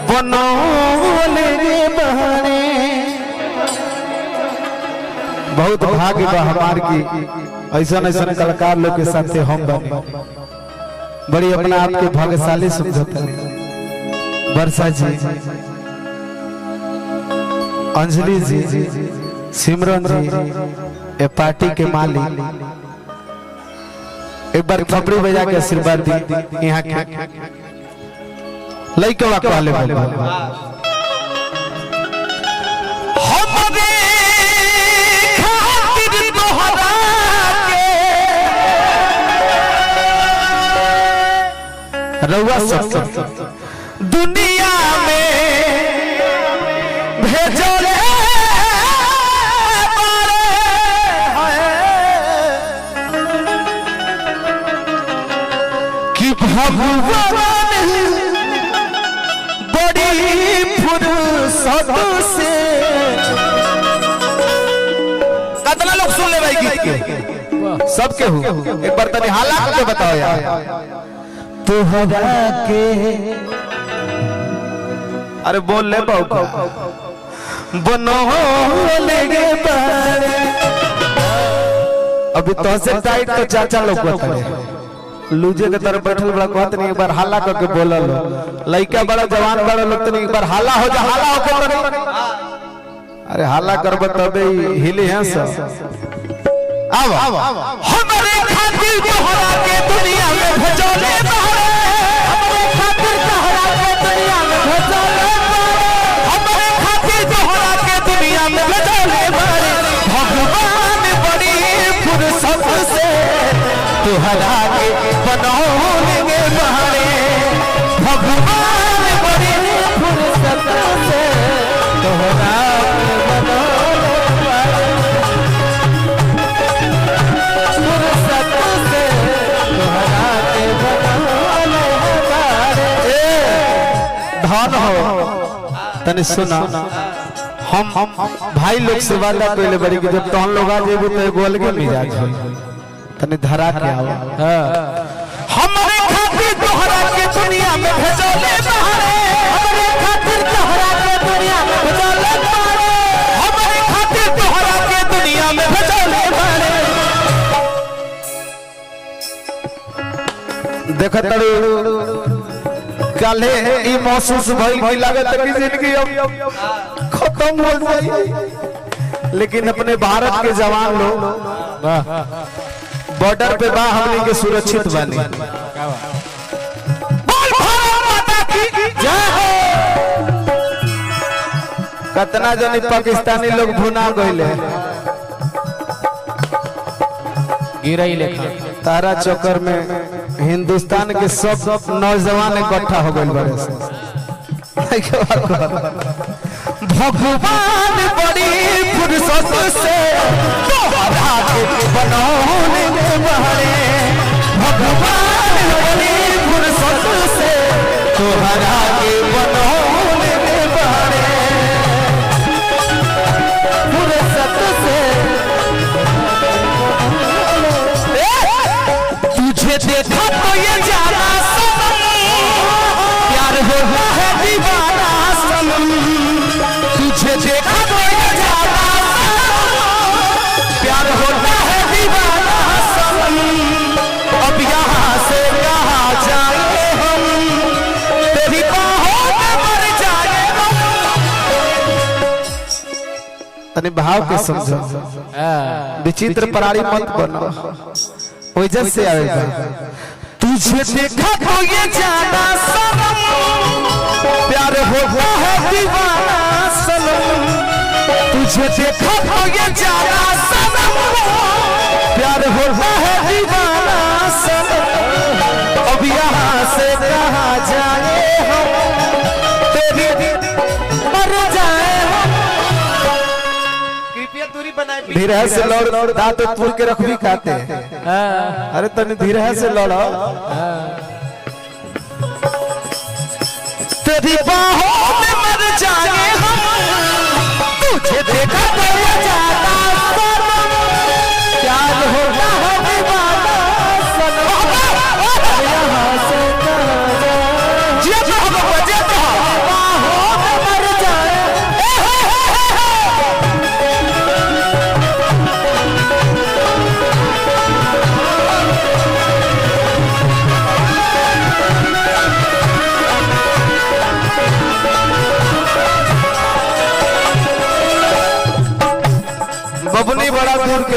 बनौले बहरे। बहुत भाग्य बा हमार की ऐसा ऐसा कलाकार लोग के साथ हम बने। बड़ी अपना आप के भाग्यशाली समझता है। वर्षा जी, अंजलि जी, सिमरन जी, ये पार्टी के मालिक, एक बार थपड़ी बजा के आशीर्वाद दी यहाँ के लइका वाले रउआ सब दुनिया में भेजो रे कि भगवान बड़ी फुर्सत से। कितना लोग सुन ले भाई गीत के? सबके हो। एक बार तनी हालात के बताओ यार। तोहरा के अरे बोल ले बाबू बनौले बहरे। अभी तो से टाइट तो चाचा लोग बताए लूजे के तरफ बैठल बड़ा कहत नहीं। एक बार हाला करके बोलल लइका बड़ा जवान बड़ा लोग तो एक बार हाला हो जा। हाला हो के अरे हाला करब तबे हिली है सब। आव हमरे खातिर तोहरा के दुनिया में भेजोले बहरे। हमरे खातिर तोहरा के दुनिया में भेजोले बहरे। हमरे खातिर तोहरा के दुनिया में भेजोले बहरे। भगवान बड़ी फुर्सत से तोहरा के बनौले बहरे। भगवान बड़ी फुर्सत से तोहरा के बनौले बहरे। फुर्सत से तोहरा के बनौले बहरे। धन हो तने सुना हम भाई लोग से वादा कइले बड़ी कि जब तहन लोग आ जेबो तो एगो अलगे मिजाज हो तने धरा के आओ। हमरे खातिर तोहरा के दुनिया में भेजोले बहरे। हमरे खातिर तोहरा के दुनिया में भेजोले बहरे। हमरे खातिर तोहरा के दुनिया में भेजोले बहरे। देखत तड़ू काले ई महसूस भई लागत कि जिंदगी अब खत्म हो जाई। लेकिन अपने भारत के जवान लोग बॉर्डर पे बा हमनी के सुरक्षित बानी। बोल भारत माता की जय हो। कितना जनी पाकिस्तानी लोग भुना गइले गिरई लेखा। तारा चक्कर में हिंदुस्तान के सब नौजवान इकट्ठा हो गइल बारे। भगवान बड़ी फुर्सत से तोहरा के बनौले बहरे। भगवान बड़ी फुर्सत से तोहरा के बनौले बहरे। फुर्सत से तुझे देखा तो ये जाना सनम प्यार होता है दीवाना सनम। तुझे देखा तो ये जाना प्यार होता है दीवाना सनम। अब यहाँ से कहाँ जाए हम तेरी बाहों में मर जाए हम। तने भाव के समझो विचित्र पराड़ी मत बनो वजह से आएगा। तुझे देखा तो ये जाना सनम प्यार होता है दीवाना सनम। तुझे देखा तो ये जाना सनम प्यार होता है दीवाना सनम। अब यहाँ से कहाँ जाए हम तेरी मर जाए हम। कृपया दूरी बनाए। धीरे से लौट दांत पुर के रख भी खाते हैं। अरे तने धीरे से लौड़ो। तेरी बाहों में मर जाए हम। तुझे देखा तो ये जाना सनम प्यार होता है दीवाना सनम। यहाँ से कहाँ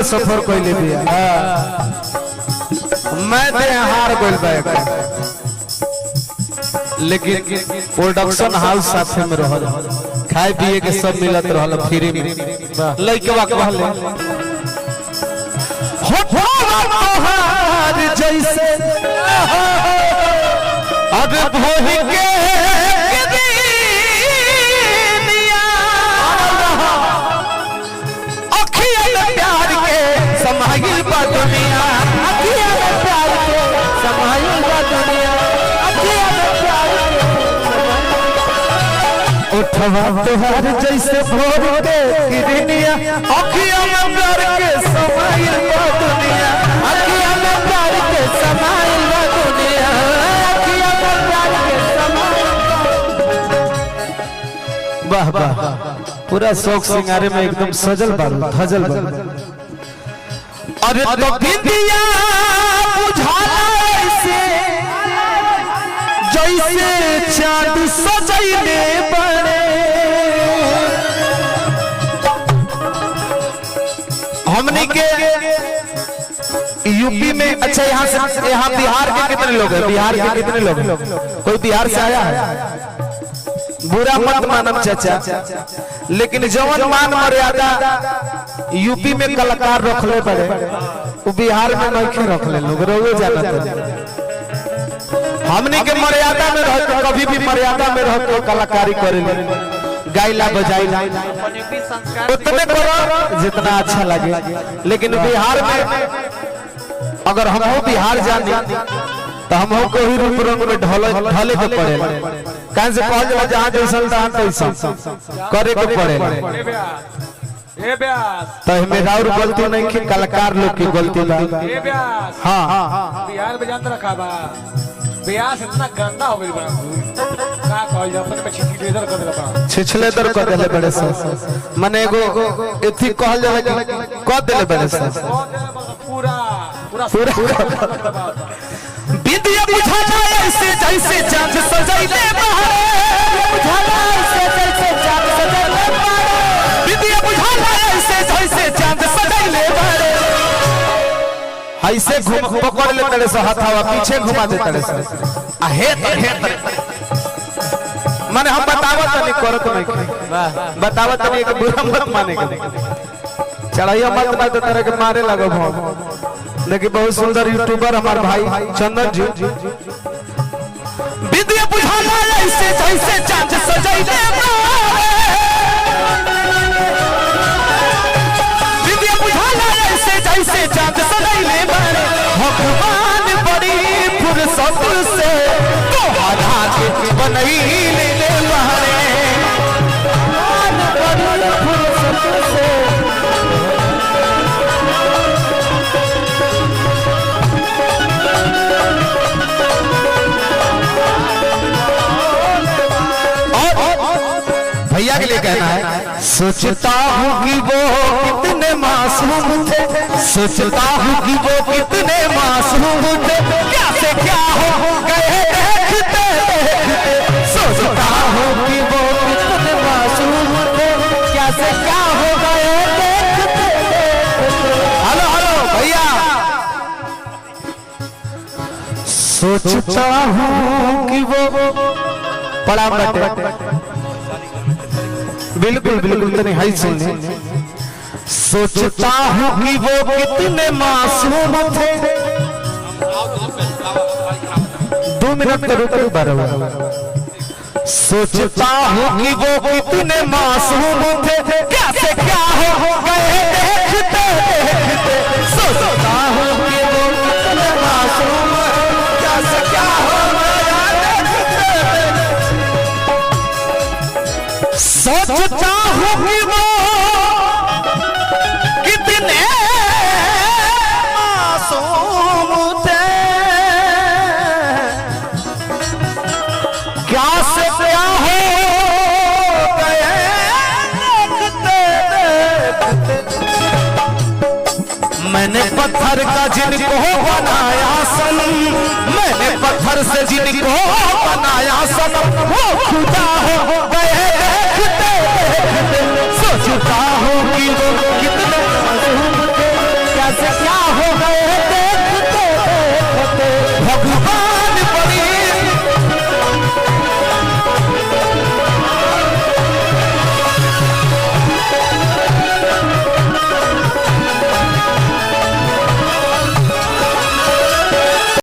के सफर कोई बिया मैं दे हार गोल बैग लेकिन प्रोडक्शन हाउस साथे में रहल खाए पिए के सब मिलत रहल फ्री में लइकवा कहले हो तोहार जैसे अब भोही के दिनिया अखिया में प्यार के समाइल बा दुनिया अखिया में प्यार के समाइल बा दुनिया अखिया में प्यार के उठवा तोहार जैसे भोर के किरनिया अखिया में प्यार के समाइल बा दुनिया अखिया में प्यार के समाइल बा दुनिया अखिया में प्यार के समाइल वाह वाह पूरा शौक सिंगारे में एकदम सजल बारू धजल बारू अरे तो बिंदिया बुझाला ऐसे जैसे चांद सजैले बड़े हमनी के यूपी में अच्छा यहाँ से यहाँ बिहार के कितने लोग हैं बिहार के कितने लोग हैं कोई बिहार से आया है बुरा मत मानम चाचा लेकिन जवन मान मर्यादा यूपी में कलाकार रखले पड़े वो बिहार में नहीं रखले लोग रोवे जाना हमने के मर्यादा में रह तो कभी भी मर्यादा में रह तो कलाकारी करेंगे गाइला बजाइला उतने करो जितना अच्छा लगे लेकिन बिहार में अगर हम बिहार जाने तो हम को ही रूप रंग में ढले के पड़े काहे से कहल जाला जहां जैसन तहां तैसन करे के पड़े ए ब्यास तो हमें राउर गलती नहीं कि कलाकार लोग की गलती बा ए ब्यास हां बिहार में जानत रखा बा ब्यास इतना गंदा हो गइल बा का कहल जा अपने में छिछलेदर कर देला बा छिछलेदर कर देले बड़े से माने एगो एथी कहल जाला कि क देले बड़े से पूरा बिंदिया बुझाला ऐसे जैसे चांद सजैले बहारे बुझाला ऐसे जैसे चांद सजैले बहारे बिंदिया बुझाला ऐसे जैसे चांद सजैले बहारे ऐसे घूम पकड़ ले तड़े से हथावा पीछे घुमा दे तड़े से आ हे माने हम बतावत नहीं करत नहीं बतावत नहीं कि बुरा मत माने के चढ़ाइया मत बात तरह के मारे लगो भाव लेकिन बहुत सुंदर यूट्यूबर हमारे भाई चंदन जी विद्या बुझाला ऐसे जैसे चांद सजैले विद्या बुझाला ऐसे जैसे चांद सजैले भगवान बड़ी फुर्सत से तोहरा के बनैले बहरे भगवान बड़ी फुर्सत से भैया के लिए कहना है सोचता हूँ कि वो कितने मासूम थे सोचता हूँ कि वो कितने मासूम थे क्या से क्या हो गए देखते देखते सोचता हूँ कि वो कितने मासूम थे क्या से क्या हो गए देखते देखते हेलो हेलो भैया सोचता हूँ कि वो पड़ा बटे बिल्कुल बिल्कुल तो नहीं हाई सुनने सोचता हूँ कि वो कितने मासूम थे 2 मिनट तो रुको बराबर सोचता हूँ कि वो कितने मासूम थे क्या से क्या हो गए देखते देखते सोचता हूँ कि वो कितने मासूम क्या से क्या हो सोचता हूँ कि वो कितने मासूम थे क्या से क्या हो गए देखते देखते मैंने पत्थर का जिनको बनाया सनम मैंने पत्थर से जिनको बनाया सनम वो खुदा हो गए देखते देखते सोचता हूँ कि वो